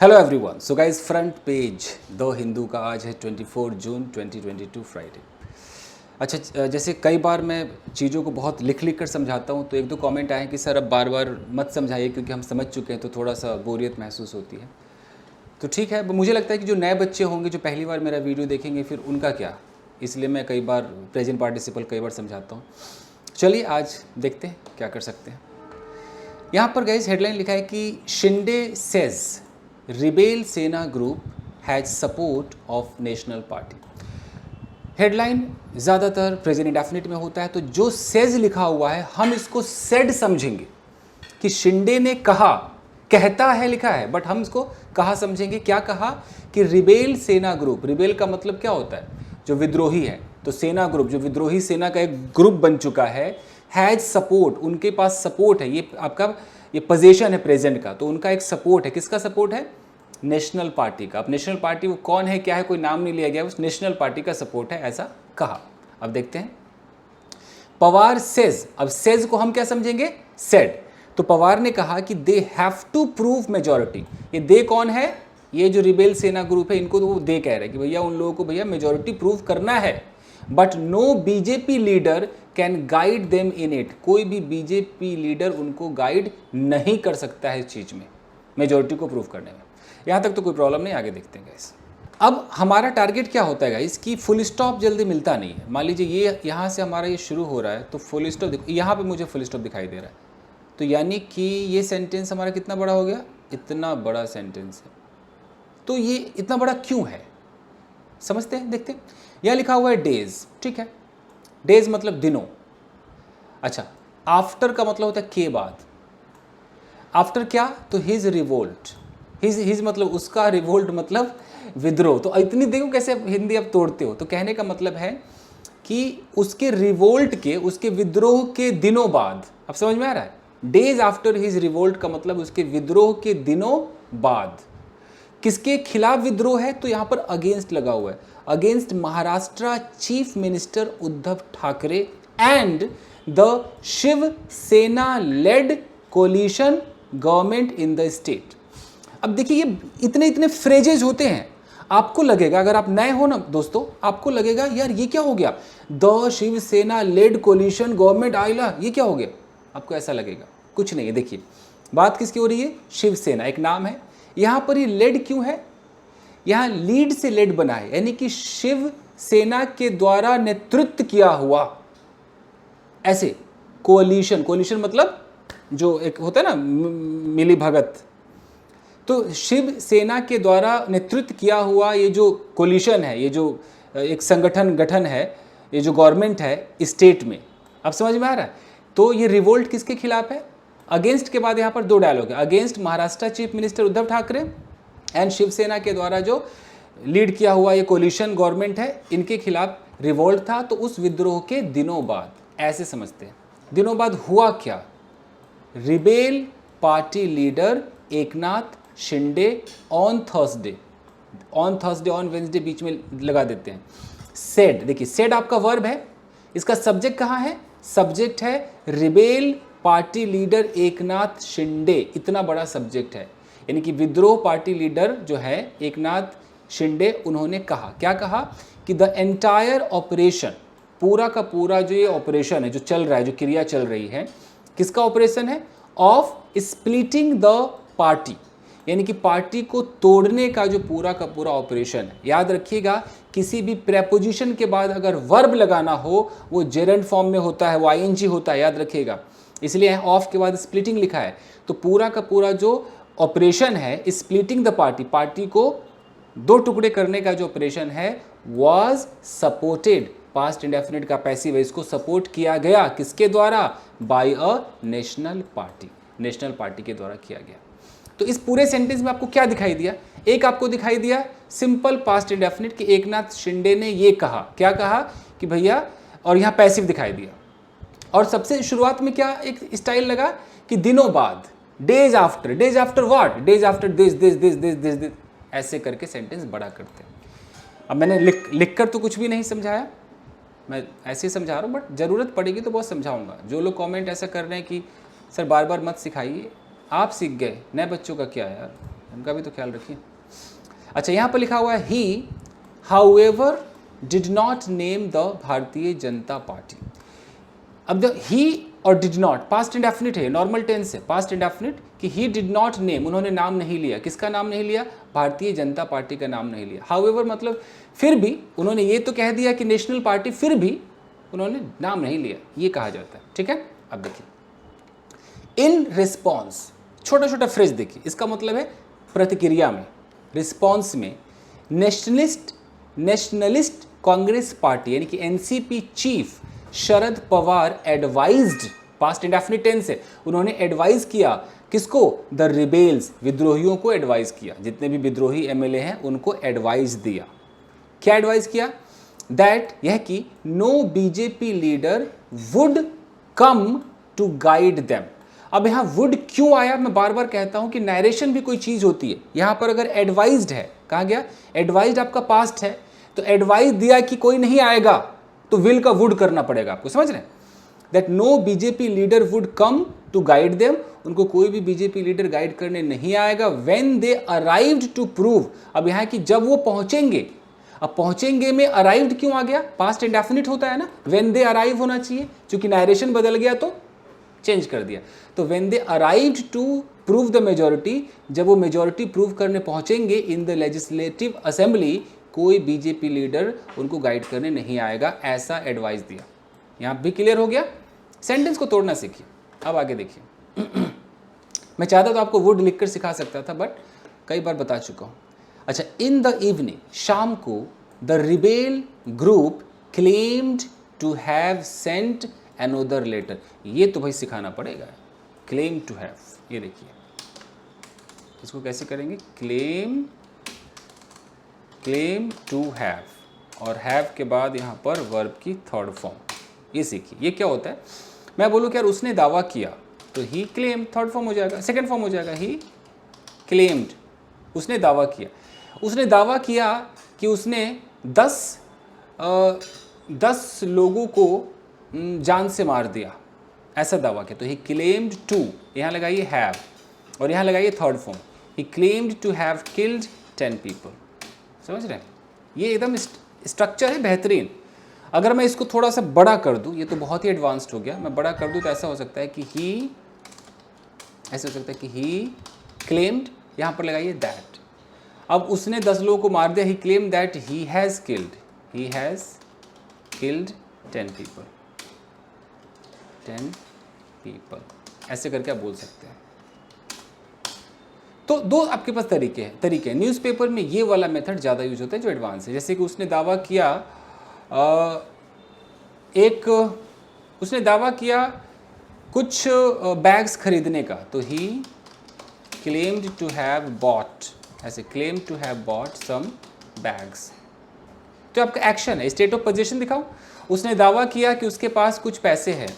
Hello everyone. So guys, front page the Hindu का आज है 24 जून 2022 फ्राइडे। अच्छा, जैसे कई बार मैं चीज़ों को बहुत लिख लिख कर समझाता हूँ तो एक दो कमेंट आए कि सर अब बार बार मत समझाइए क्योंकि हम समझ चुके हैं, तो थोड़ा सा बोरियत महसूस होती है। तो ठीक है, मुझे लगता है कि जो नए बच्चे होंगे जो पहली बार मेरा वीडियो देखेंगे फिर उनका क्या, इसलिए मैं कई बार प्रेजेंट पार्टिसिपल कई बार समझाता हूँ। चलिए आज देखते हैं क्या कर सकते हैं। यहाँ पर गाइस हेडलाइन लिखा है कि शिंदे सेज रिबेल सेना group has support of national party. Headline ज़्यादातर प्रेजेंट इंडेफिनिट में होता है, तो जो सेज लिखा हुआ है हम इसको सेड समझेंगे कि शिंदे ने कहा, कहता है लिखा है बट हम इसको कहा समझेंगे। क्या कहा कि रिबेल सेना ग्रुप, रिबेल का मतलब क्या होता है, जो विद्रोही है, तो सेना ग्रुप जो विद्रोही सेना का एक ग्रुप बन चुका है, हैज सपोर्ट, उनके पास सपोर्ट है, ये आपका ये पोजीशन है प्रेजेंट का, तो उनका एक सपोर्ट है। किसका सपोर्ट है? नेशनल पार्टी का। अब नेशनल पार्टी वो कौन है, क्या है, कोई नाम नहीं लिया गया, उस नेशनल पार्टी का सपोर्ट है, ऐसा कहा। अब देखते हैं पवार सेज। अब सेज को हम क्या समझेंगे? सेड। तो पवार ने कहा कि they have to prove majority. ये दे कौन है? ये जो रिबेल सेना ग्रुप है, इनको तो वो दे कह रहे हैं कि भैया उन लोगों को भैया मेजॉरिटी प्रूव करना है, but no BJP leader can guide them in it. कोई भी बीजेपी लीडर उनको गाइड नहीं कर सकता है इस चीज़ में, मेजॉरिटी को प्रूव करने में। यहाँ तक तो कोई प्रॉब्लम नहीं, आगे देखते हैं गाइस। अब हमारा टारगेट क्या होता है गाइस कि फुल स्टॉप जल्दी मिलता नहीं है। मान लीजिए ये यहाँ से हमारा ये शुरू हो रहा है, तो फुल स्टॉप देखो, यहाँ पे मुझे फुल स्टॉप दिखाई दे रहा है, तो यानी कि ये सेंटेंस हमारा कितना बड़ा हो गया? इतना बड़ा सेंटेंस है। तो ये इतना बड़ा क्यों है, समझते हैं, देखते हैं। यहाँ लिखा हुआ है डेज, ठीक है, डेज मतलब दिनों। अच्छा, आफ्टर का मतलब होता है के बाद। आफ्टर क्या? तो हिज रिवोल्ट, हिज मतलब उसका, रिवोल्ट मतलब विद्रोह। तो इतनी देखो कैसे हिंदी अब तोड़ते हो। तो कहने का मतलब है कि उसके रिवोल्ट के, उसके विद्रोह के दिनों बाद। अब समझ में आ रहा है? डेज आफ्टर हिज रिवोल्ट का मतलब उसके विद्रोह के दिनों बाद। किसके खिलाफ विद्रोह है? तो यहां पर अगेंस्ट लगा हुआ है, against Maharashtra chief minister Uddhav Thackeray and the Shiv Sena led coalition government in the state. अब देखिए ये इतने इतने फ्रेजेज होते हैं, आपको लगेगा, अगर आप नए हो ना दोस्तों, आपको लगेगा यार ये क्या हो गया, the Shiv Sena led coalition government आइला, ये क्या हो गया, आपको ऐसा लगेगा। कुछ नहीं है। देखिए बात किसकी हो रही है? शिवसेना एक नाम है, यहां पर ये लेड क्यों है? यहां लीड से लेड बना है, यानी कि शिव सेना के द्वारा नेतृत्व किया हुआ, ऐसे कोलिशन, कोलिशन मतलब जो एक होता है ना मिली भगत, तो शिव सेना के द्वारा नेतृत्व किया हुआ ये जो कोलिशन है, ये जो एक संगठन गठन है, ये जो गवर्नमेंट है स्टेट में। अब समझ में आ रहा है? तो ये रिवोल्ट किसके खिलाफ है? अगेंस्ट के बाद यहाँ पर दो डायलॉग है, against Maharashtra chief minister Uddhav Thackeray and Shiv Sena के द्वारा जो लीड किया हुआ ये कोलिशन गवर्नमेंट है, इनके खिलाफ रिवोल्ट था। तो उस विद्रोह के दिनों बाद, ऐसे समझते हैं। दिनों बाद हुआ क्या? Rebel party leader Eknath Shinde on Thursday, on Wednesday बीच में लगा देते हैं, सेड। देखिए सेड आपका वर्ब है, इसका सब्जेक्ट कहाँ है? सब्जेक्ट है rebel party leader Eknath Shinde, इतना बड़ा सब्जेक्ट है, यानी कि विद्रोह पार्टी लीडर जो है एकनाथ शिंदे, उन्होंने कहा, क्या कहा कि द एंटायर ऑपरेशन, पूरा का पूरा जो ये ऑपरेशन है, जो चल रहा है, जो क्रिया चल रही है, किसका ऑपरेशन है? ऑफ स्प्लिटिंग द पार्टी, यानी कि पार्टी को तोड़ने का जो पूरा का पूरा ऑपरेशन है। याद रखिएगा, किसी भी प्रेपोजिशन के बाद अगर वर्ब लगाना हो वो जेरेंड फॉर्म में होता है, वो आईएनजी होता है, याद रखिएगा। इसलिए ऑफ के बाद स्प्लिटिंग लिखा है। तो पूरा का पूरा जो ऑपरेशन है स्प्लिटिंग द पार्टी, पार्टी को दो टुकड़े करने का जो ऑपरेशन है, वाज सपोर्टेड, पास्ट इंडेफिनिट का पैसिव है, इसको सपोर्ट किया गया, किसके द्वारा? By a national party, national party के द्वारा किया गया। तो इस पूरे सेंटेंस में आपको क्या दिखाई दिया? एक आपको दिखाई दिया सिंपल पास्ट इंडेफिनिट कि एकनाथ शिंदे ने ये कहा, क्या कहा कि भैया, और यहाँ पैसिव दिखाई दिया। और सबसे शुरुआत में क्या एक स्टाइल लगा कि दिनों बाद, days after, days after what, days after this this this this this this, ऐसे करके सेंटेंस बड़ा करते हैं। अब मैंने लिख कर तो कुछ भी नहीं समझाया, मैं ऐसे ही समझा रहा हूँ, बट ज़रूरत पड़ेगी तो बहुत समझाऊंगा। जो लोग कमेंट ऐसा कर रहे हैं कि सर बार बार मत सिखाइए, आप सीख गए, नए बच्चों का क्या यार, उनका भी तो ख्याल रखिए। अच्छा, यहाँ पर लिखा हुआ है he however did not name the Bharatiya Janata party. अब जो ही और डिड नॉट पास्ट इंडेफिनिट है, नॉर्मल टेंस है, पास्ट इंडेफिनिट कि ही डिड नॉट नेम, उन्होंने नाम नहीं लिया। किसका नाम नहीं लिया? भारतीय जनता पार्टी का नाम नहीं लिया। हाउएवर मतलब फिर भी, उन्होंने ये तो कह दिया कि नेशनल पार्टी, फिर भी उन्होंने नाम नहीं लिया, ये कहा जाता है। ठीक है, अब देखिए इन रिस्पॉन्स, छोटा छोटा फ्रेज देखिए, इसका मतलब है प्रतिक्रिया में, रिस्पॉन्स में नेशनलिस्ट कांग्रेस पार्टी यानी कि NCP chief Sharad Pawar advised, past indefinite tense है, उन्होंने एडवाइज किया किसको? द रिबेल्स, विद्रोहियों को एडवाइज किया, जितने भी विद्रोही एमएलए हैं उनको एडवाइज दिया। क्या एडवाइज किया? दैट, यह कि no BJP leader would come to guide them. अब यहाँ वुड क्यों आया? मैं बार बार कहता हूं कि नरेशन भी कोई चीज होती है। यहां पर अगर एडवाइज्ड है, कहा गया एडवाइज्ड आपका पास्ट है, तो एडवाइस दिया कि कोई नहीं आएगा, तो विल का वुड करना पड़ेगा आपको, समझ रहे हैं? That no BJP leader would come to guide them, उनको कोई भी बीजेपी लीडर गाइड करने नहीं आएगा। When they arrived to prove, अब यहाँ की जब वो पहुंचेंगे, अब पहुंचेंगे में अराइव्ड क्यों आ गया? पास्ट इंडेफिनिट होता है ना, व्हेन दे अराइव होना चाहिए, क्योंकि नरेशन बदल गया तो चेंज कर दिया। तो when they arrived to prove the majority, जब वो मेजॉरिटी प्रूव करने पहुंचेंगे इन द लेजिस्लेटिव असेंबली, कोई बीजेपी लीडर उनको गाइड करने नहीं आएगा, ऐसा एडवाइस दिया। यहाँ भी क्लियर हो गया? सेंटेंस को तोड़ना सीखिए। अब आगे देखिए मैं चाहता तो आपको वुड लिखकर सिखा सकता था, बट कई बार बता चुका हूँ। अच्छा, इन द इवनिंग, शाम को, the rebel group claimed to have sent another letter. ये तो भाई सिखाना पड़ेगा, क्लेम टू हैव। ये देखिए इसको कैसे करेंगे? क्लेम टू हैव, और हैव के बाद यहाँ पर वर्ब की थर्ड फॉर्म, ये सीखिए। ये क्या होता है? मैं बोलूँ कि यार उसने दावा किया, तो ही क्लेम थर्ड फॉर्म हो जाएगा, सेकंड फॉर्म हो जाएगा ही क्लेम्ड। उसने दावा किया, उसने दावा किया कि उसने 10 लोगों को जान से मार दिया, ऐसा दावा किया, तो ही क्लेम्ड टू, यहाँ लगाइए हैव और यहाँ लगाइए third form, he claimed to have killed 10 people. समझ रहे हैं? ये एकदम स्ट्रक्चर है बेहतरीन। अगर मैं इसको थोड़ा सा बड़ा कर दूं, ये तो बहुत ही एडवांस्ड हो गया, मैं बड़ा कर दूं तो ऐसा हो सकता है कि ही, ऐसे हो सकता है कि ही क्लेम्ड, यहाँ पर लगाइए दैट। अब उसने 10 लोगों को मार दिया, he claimed that he has killed 10 people, 10 people, ऐसे करके आप बोल सकते हैं। तो दो आपके पास तरीके हैं। न्यूज़पेपर में ये वाला मेथड ज़्यादा यूज होता है जो एडवांस है। जैसे कि उसने दावा किया उसने दावा किया कुछ बैग्स खरीदने का, तो he claimed to have bought, ऐसे claim to have bought some bags. तो आपका एक्शन है, स्टेट ऑफ पोजीशन दिखाओ। उसने दावा किया कि उसके पास कुछ पैसे हैं,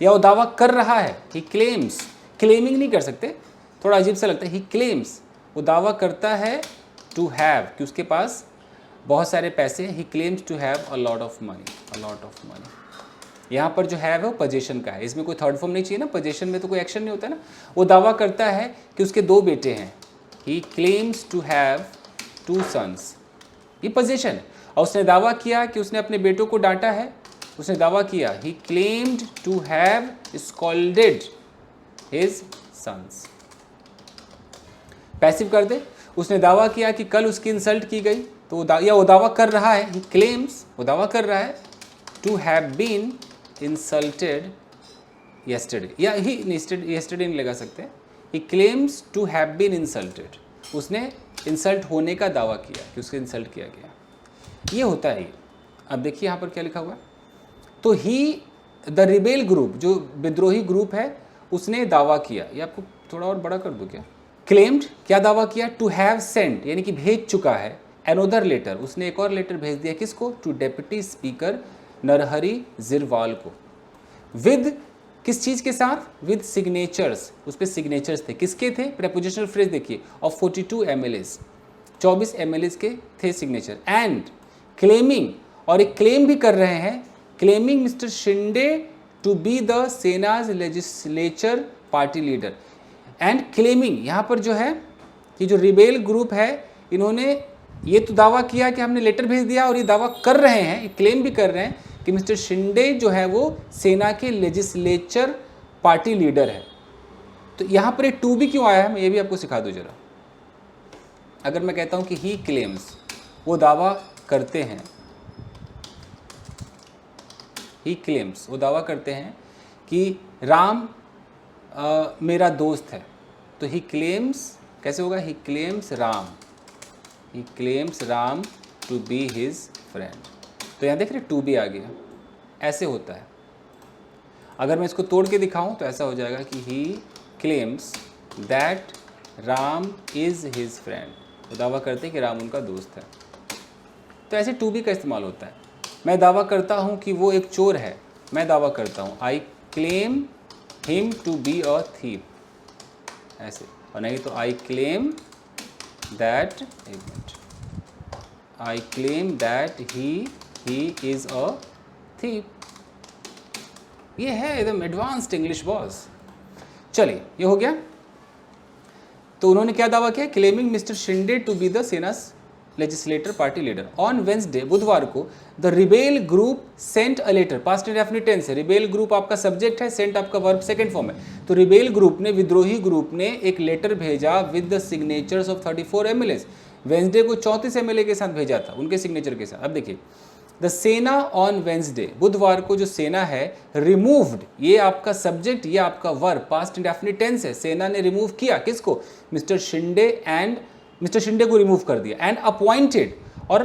या वो दावा कर रहा है, ही क्लेम्स, क्लेमिंग नहीं कर सकते, थोड़ा अजीब सा लगता है, ही क्लेम्स, वो दावा करता है टू हैव कि उसके पास बहुत सारे पैसे हैं, he claims to have a lot of money. यहाँ पर जो हैव है वो पोजीशन का है, इसमें कोई थर्ड फॉर्म नहीं चाहिए ना, पोजीशन में तो कोई एक्शन नहीं होता ना। वो दावा करता है कि उसके 2 बेटे हैं, he claims to have 2 sons, ये पोजीशन है। और उसने दावा किया कि उसने अपने बेटों को डांटा है, उसने दावा किया he claimed to have scolded his sons. Passive कर दे, उसने दावा किया कि कल उसकी इंसल्ट की गई, तो वो दावा कर रहा है, ही क्लेम्स, वो दावा कर रहा है to have been insulted yesterday, या ही येस्टरडे नहीं लगा सकते, he claims to have been insulted, उसने इंसल्ट होने का दावा किया कि उसके इंसल्ट किया गया, ये होता है ये। अब देखिए यहाँ पर क्या लिखा हुआ है, तो ही द रिबेल ग्रुप, जो विद्रोही ग्रुप है, उसने दावा किया, ये आपको थोड़ा और बड़ा कर दूँ क्या? क्लेम्ड, क्या दावा किया? टू हैव सेंट, यानी कि भेज चुका है, अनदर लेटर, उसने एक और लेटर भेज दिया, किसको? To deputy speaker Narhari Zirwal को, विद, किस चीज़ के साथ? विद सिग्नेचर्स, उस पर सिग्नेचर्स थे, किसके थे? प्रेपोजिशनल फ्रेज देखिए, ऑफ 42 MLAs, 24 MLAs के थे सिग्नेचर, एंड क्लेमिंग, और एक क्लेम भी कर रहे हैं, claiming mister Shinde to be the Sena's legislature party leader, and claiming, यहाँ पर जो है कि जो रिबेल ग्रुप है इन्होंने ये तो दावा किया कि हमने लेटर भेज दिया, और ये दावा कर रहे हैं, क्लेम भी कर रहे हैं कि मिस्टर शिंदे जो है वो सेना के लेजिस्लेचर पार्टी लीडर है। तो यहाँ पर एक टू भी क्यों आया है, मैं ये भी आपको सिखा दूँ जरा। अगर मैं कहता हूँ कि ही क्लेम्स, वो दावा करते हैं, ही क्लेम्स, वो दावा करते हैं कि राम मेरा दोस्त है, तो ही क्लेम्स कैसे होगा, he claims Ram, he claims Ram to be his friend. तो यहाँ देख रहे टू भी आ गया, ऐसे होता है। अगर मैं इसको तोड़ के दिखाऊं तो ऐसा हो जाएगा कि ही claims that Ram is his friend, वो दावा करते हैं कि राम उनका दोस्त है। तो ऐसे टू बी का इस्तेमाल होता है। मैं दावा करता हूँ कि वो एक चोर है, मैं दावा करता हूँ, I claim him to be a thief, ऐसे। और नहीं तो आई क्लेम दैट, एक minute, I claim that he is a thief. ये है एकदम एडवांस्ड इंग्लिश बॉस। चलिए ये हो गया। तो उन्होंने क्या दावा किया, claiming mister Shinde to be the Sena's legislator party leader. On Wednesday, बुधवार को, the rebel group sent a letter, past indefinite tense है, रिबेल ग्रुप आपका सब्जेक्ट है, सेंट आपका वर्ब सेकंड फॉर्म है। तो रिबेल ग्रुप ने, विद्रोही ग्रुप ने एक लेटर भेजा with the signatures of 34 MLAs. Wednesday को 34 एमएलए के साथ भेजा था, उनके सिग्नेचर के साथ। अब देखिए, द सेना ऑन वेंसडे, बुधवार को जो सेना है, रिमूव्ड, ये आपका सब्जेक्ट, ये आपका वर्ब, पास्ट इंडेफिनिट टेंस है। सेना ने रिमूव किया किसको, mister Shinde, and mister Shinde को रिमूव कर दिया, एंड अपॉइंटेड, और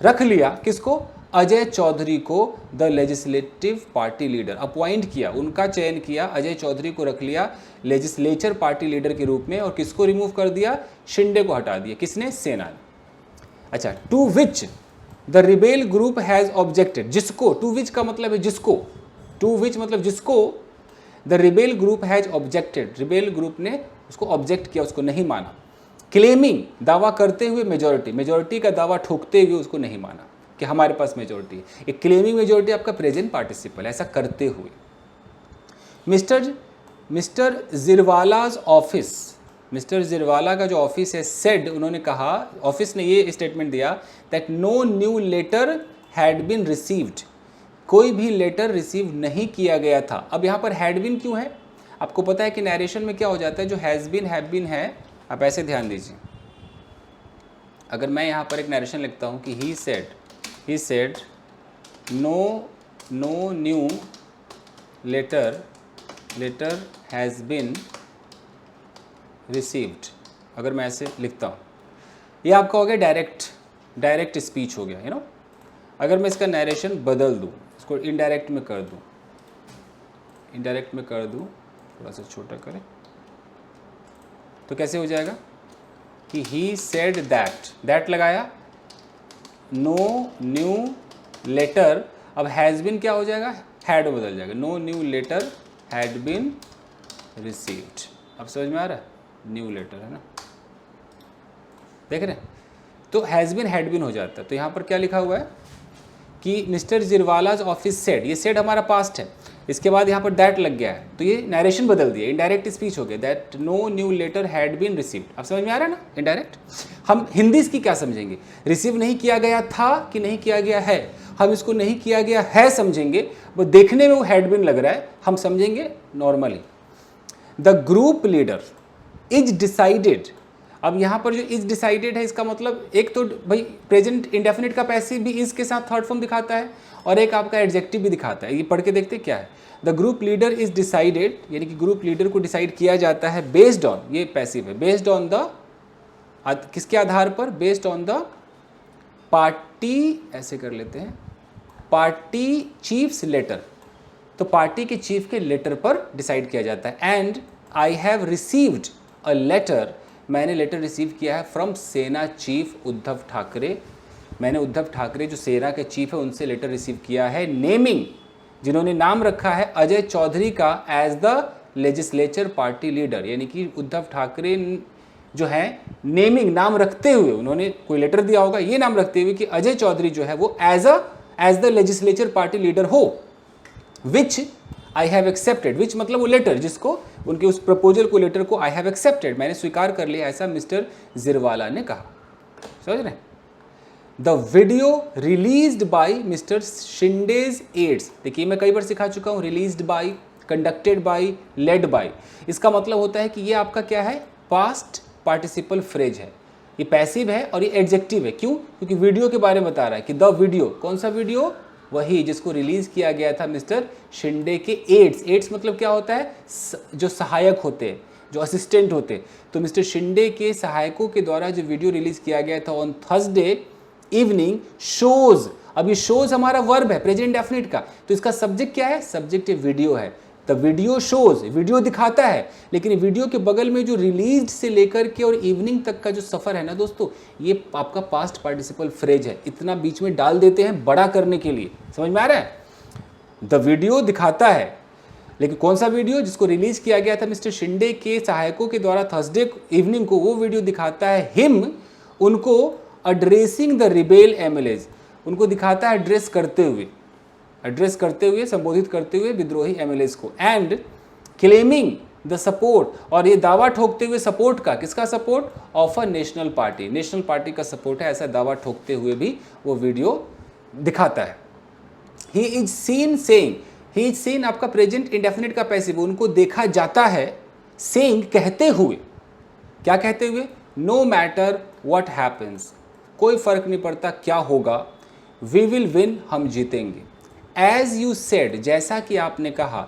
रख लिया किसको, अजय चौधरी को the legislative party leader. Appoint किया, उनका चयन किया, अजय चौधरी को रख लिया लेजिस्लेचर पार्टी लीडर के रूप में, और किसको रिमूव कर दिया, शिंदे को हटा दिया। किसने, सेना ने। अच्छा, to which the rebel group has objected, जिसको, टू विच का मतलब है जिसको, टू विच मतलब जिसको the rebel group has objected, rebel group ने उसको ऑब्जेक्ट किया, उसको नहीं माना। क्लेमिंग, दावा करते हुए, मेजॉरिटी, मेजॉरिटी का दावा ठोकते हुए उसको नहीं माना कि हमारे पास मेजॉरिटी है। एक क्लेमिंग मेजॉरिटी आपका प्रेजेंट पार्टिसिपल, ऐसा करते हुए। मिस्टर जिरवालाज ऑफिस, मिस्टर जिरवाला का जो ऑफिस है, सेड, उन्होंने कहा, ऑफिस ने ये स्टेटमेंट दिया that no new letter had been received, कोई भी लेटर रिसीव नहीं किया गया था। अब यहाँ पर हैड बीन क्यों है, आपको पता है कि नरेशन में क्या हो जाता है, जो हैज़ बीन, हैव बीन है, आप ऐसे ध्यान दीजिए। अगर मैं यहाँ पर एक नरेशन लिखता हूँ कि he said no new letter has been received, अगर मैं ऐसे लिखता हूँ, ये आपका हो गया डायरेक्ट स्पीच हो गया, यू नो। अगर मैं इसका नरेशन बदल दूँ, इसको इनडायरेक्ट में कर दूँ, थोड़ा सा छोटा करें, तो कैसे हो जाएगा कि ही सेड दैट लगाया, नो न्यू लेटर, अब हैज़ बीन क्या हो जाएगा, हैड बदल जाएगा, no new letter had been received. अब समझ में आ रहा है, न्यू लेटर है ना, देख रहे हैं। तो हैज़ बीन हैड बीन हो जाता है। तो यहाँ पर क्या लिखा हुआ है कि मिस्टर जिरवालाज ऑफिस सेड, ये सेड हमारा पास्ट है, इसके बाद यहाँ पर दैट लग गया है, तो ये नरेशन बदल दिया, इनडायरेक्ट स्पीच हो गया, that no new letter had been received. अब समझ में आ रहा है ना, इनडायरेक्ट। हम हिंदी इसकी क्या समझेंगे, रिसीव नहीं किया गया था कि नहीं किया गया है, हम इसको नहीं किया गया है समझेंगे, वो देखने में वो हैड बीन लग रहा है, हम समझेंगे normally. The group leader is decided, अब यहाँ पर जो इज डिसाइडेड है, इसका मतलब एक तो भाई प्रेजेंट इंडेफिनिट का पैसिव भी इज के साथ थर्ड फॉर्म दिखाता है, और एक आपका एडजेक्टिव भी दिखाता है। ये पढ़ के देखते क्या है, the group leader is decided, यानी कि ग्रुप लीडर को डिसाइड किया जाता है बेस्ड ऑन, ये पैसिव है, बेस्ड ऑन द, किसके आधार पर, बेस्ड ऑन द पार्टी, ऐसे कर लेते हैं, पार्टी चीफ्स लेटर, तो पार्टी के चीफ के लेटर पर डिसाइड किया जाता है। And I have received a letter, मैंने लेटर रिसीव किया है फ्रॉम सेना चीफ उद्धव ठाकरे, मैंने उद्धव ठाकरे जो सेना के चीफ है उनसे लेटर रिसीव किया है, नेमिंग, जिन्होंने नाम रखा है अजय चौधरी का as the legislature party leader, यानी कि उद्धव ठाकरे जो है नेमिंग, नाम रखते हुए, उन्होंने कोई लेटर दिया होगा ये नाम रखते हुए कि अजय चौधरी जो है वो as the legislature party leader हो, विच आई हैव एक्सेप्टेड, विच मतलब वो लेटर, जिसको उनके उस प्रपोजल को, लेटर को आई हैव एक्सेप्टेड, मैंने स्वीकार कर लिया, ऐसा मिस्टर जिरवाला ने कहा। समझ रहे? The video released by mister Shinde's aides, देखिए मैं कई बार सिखा चुका हूँ, released by, conducted by, led by, इसका मतलब होता है कि ये आपका क्या है, पास्ट पार्टिसिपल फ्रेज है, ये पैसिव है और ये एडजेक्टिव है। क्यों? क्योंकि वीडियो के बारे में बता रहा है कि द वीडियो, कौन सा वीडियो, वही जिसको रिलीज किया गया था मिस्टर शिंडे के एड्स। एड्स मतलब क्या होता है, जो सहायक होते हैं, जो असिस्टेंट होते हैं। तो मिस्टर शिंडे के सहायकों के द्वारा जो वीडियो रिलीज किया गया था ऑन थर्सडे इवनिंग, शोज, अब ये शोज हमारा वर्ब है प्रेजेंट डेफिनिट का, तो इसका सब्जेक्ट क्या है, सब्जेक्ट वीडियो है। द वीडियो शोज, वीडियो दिखाता है, लेकिन वीडियो के बगल में जो रिलीज से लेकर के और इवनिंग तक का जो सफ़र है ना दोस्तों, ये आपका पास्ट पार्टिसिपल फ्रेज है, इतना बीच में डाल देते हैं बड़ा करने के लिए। समझ में आ रहा है? द वीडियो दिखाता है, लेकिन कौन सा वीडियो, जिसको रिलीज किया गया था मिस्टर शिंडे के सहायकों के द्वारा थर्सडे इवनिंग को, वो वीडियो दिखाता है हिम, उनको एड्रेसिंग द रिबेल एमएलएज, उनको दिखाता है एड्रेस करते हुए, संबोधित करते हुए विद्रोही एमएलएज को, एंड क्लेमिंग द सपोर्ट, और ये दावा ठोकते हुए सपोर्ट का, किसका support, of a national party, national party का सपोर्ट है, ऐसा दावा ठोकते हुए भी वो वीडियो दिखाता है। He is seen saying, he is seen आपका प्रेजेंट इंडेफिनिट का पैसिव, उनको देखा जाता है, सेइंग कहते हुए, क्या कहते हुए, नो मैटर व्हाट हैपन्स, कोई फर्क नहीं पड़ता क्या होगा, वी विल विन, हम जीतेंगे। एज यू सेड, जैसा कि आपने कहा,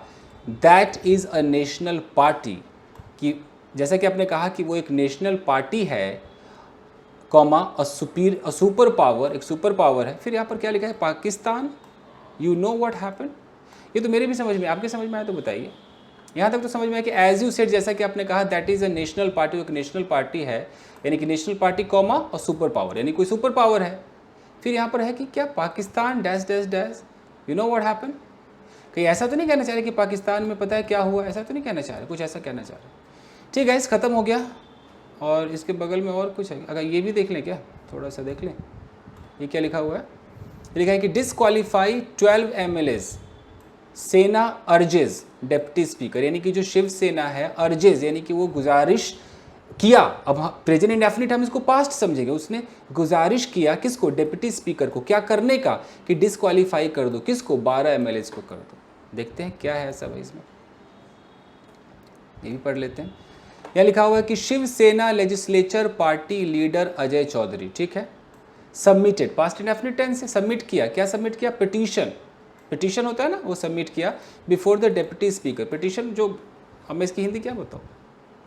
that is a national party, कि जैसा कि आपने कहा कि वो एक नेशनल पार्टी है, कॉमा अ सुपर पावर, एक सुपर पावर है। फिर यहाँ पर क्या लिखा है, Pakistan, you know what happen, ये तो मेरे भी समझ में, आपके समझ में आया तो बताइए। यहाँ तक तो समझ में आया कि एज यू सेड, जैसा कि आपने कहा, that is a national party, एक नेशनल पार्टी है, यानी कि नेशनल पार्टी कॉमा और सुपर पावर, यानी कोई सुपर पावर है। फिर यहाँ पर है कि क्या, Pakistan dash dash dash, you know what happen, कहीं ऐसा तो नहीं कहना चाह रहे कि पाकिस्तान में पता है क्या हुआ, ऐसा तो नहीं कहना चाह रहे, कुछ ऐसा कहना चाह रहे। ठीक है, इस खत्म हो गया, और इसके बगल में और कुछ है, अगर ये भी देख लें क्या, थोड़ा सा देख लें, ये क्या लिखा हुआ है, लिखा है कि डिसक्वालीफाई 12 एमएलएज, सेना अर्जेज डेप्टी स्पीकर, यानी कि जो शिवसेना है, अर्जेज यानी कि वो गुजारिश किया, अब प्रेजेंट इंडेफिनिट हम इसको पास्ट समझेंगे, उसने गुजारिश किया किसको, डेप्यूटी स्पीकर को, क्या करने का, कि डिसक्वालीफाई कर दो, किसको, 12 एमएलएज को कर दो। देखते हैं क्या है सब इसमें, ये भी पढ़ लेते हैं। यहाँ लिखा हुआ है कि Shiv Sena legislature party leader Ajay Chaudhary, ठीक है, सबमिटेड, पास्ट इंडेफिनिट टेंस से सबमिट किया, क्या सबमिट किया, पिटीशन, पिटीशन होता है ना, वो सबमिट किया before the deputy speaker. Petition जो, अब मैं इसकी हिंदी क्या बताऊँ,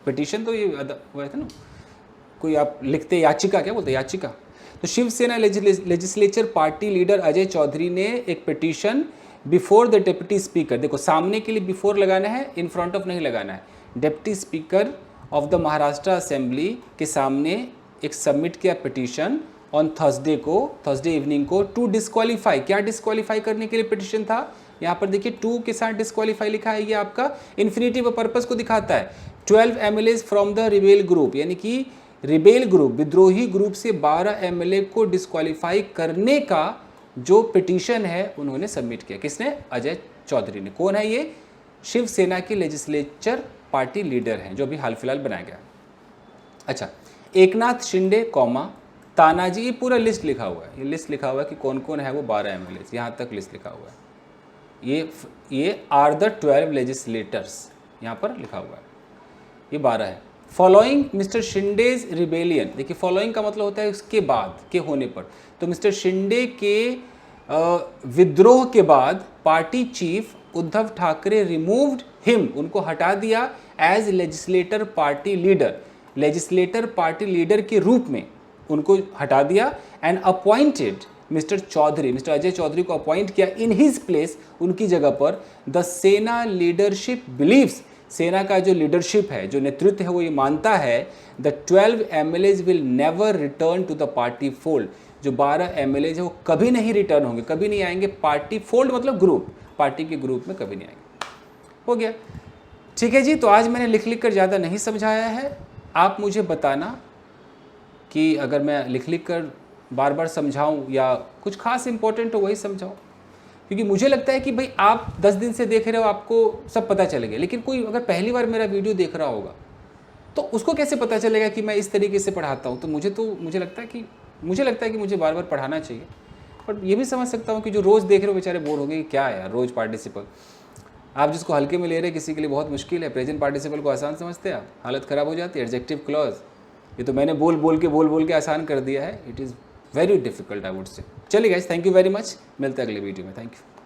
पिटीशन तो ये वो है ना, कोई आप लिखते, याचिका क्या बोलते, याचिका। तो Shiv Sena legislature party leader Ajay Chaudhary ने एक petition before the deputy speaker, देखो सामने के लिए बिफोर लगाना है, इन फ्रंट ऑफ नहीं लगाना है, deputy speaker of the Maharashtra assembly के सामने एक सबमिट किया पिटीशन ऑन थर्सडे को, थर्सडे इवनिंग को, टू डिस्क्वालीफाई, क्या डिस्क्वालीफाई करने के लिए पिटीशन था, यहाँ पर देखिए टू के साथ डिस्क्वालीफाई लिखा है, ये आपका इन्फिनिटिव पर्पस को दिखाता है। 12 MLAs from the rebel group, यानी कि रिबेल ग्रुप, विद्रोही ग्रुप से 12 एमएलए को डिस्क्वालीफाई करने का जो पिटीशन है उन्होंने सबमिट किया, किसने, अजय चौधरी ने। कौन है ये, शिवसेना की लेजिस्लेचर पार्टी लीडर हैं, जो अभी हाल फिलहाल बनाया गया। अच्छा, एकनाथ शिंदे कॉमा तानाजी, ये पूरा लिस्ट लिखा हुआ है, ये लिस्ट लिखा हुआ है कि कौन कौन है वो 12 एमएलए, यहाँ तक लिस्ट लिखा हुआ है। ये आर द 12 लेजिस्लेटर्स, यहाँ पर लिखा हुआ है, ये 12 है। फॉलोइंग मिस्टर शिंडेज रिबेलियन, देखिए फॉलोइंग का मतलब होता है उसके बाद के होने पर, तो मिस्टर शिंडे के विद्रोह के बाद party chief Uddhav Thackeray removed him, उनको हटा दिया as legislator party leader, legislator party leader के रूप में उनको हटा दिया, and appointed mister Chaudhary, mister Ajay Chaudhary को अपॉइंट किया इन हिज प्लेस, उनकी जगह पर। द सेना लीडरशिप बिलीव्स, सेना का जो लीडरशिप है, जो नेतृत्व है, वो ये मानता है the 12 MLAs will never return to the party fold, जो 12 एमएलएज है वो कभी नहीं रिटर्न होंगे, कभी नहीं आएंगे पार्टी फोल्ड, मतलब ग्रुप, पार्टी के ग्रुप में कभी नहीं आएंगे। हो गया, ठीक है जी। तो आज मैंने लिख लिख कर ज़्यादा नहीं समझाया है, आप मुझे बताना कि अगर मैं लिख लिख कर बार बार समझाऊं या कुछ खास इंपॉर्टेंट हो वही समझाऊं। क्योंकि मुझे लगता है कि भाई आप 10 दिन से देख रहे हो, आपको सब पता चल गया, लेकिन कोई अगर पहली बार मेरा वीडियो देख रहा होगा तो उसको कैसे पता चलेगा कि मैं इस तरीके से पढ़ाता हूँ। तो मुझे लगता है कि मुझे बार बार पढ़ाना चाहिए। बट ये भी समझ सकता हूँ कि जो रोज़ देख रहे हो बेचारे बोर हो गए, क्या है यार रोज़ पार्टिसिपल, आप जिसको हल्के में ले रहे हैं किसी के लिए बहुत मुश्किल है। प्रेजेंट पार्टिसिपल को आसान समझते हैं आप, हालत ख़राब हो जाती है। एडजेक्टिव क्लॉज ये तो मैंने बोल बोल के आसान कर दिया है। It is very difficult I would say. चलिए guys, thank you very much, मिलते हैं अगले वीडियो में। Thank you.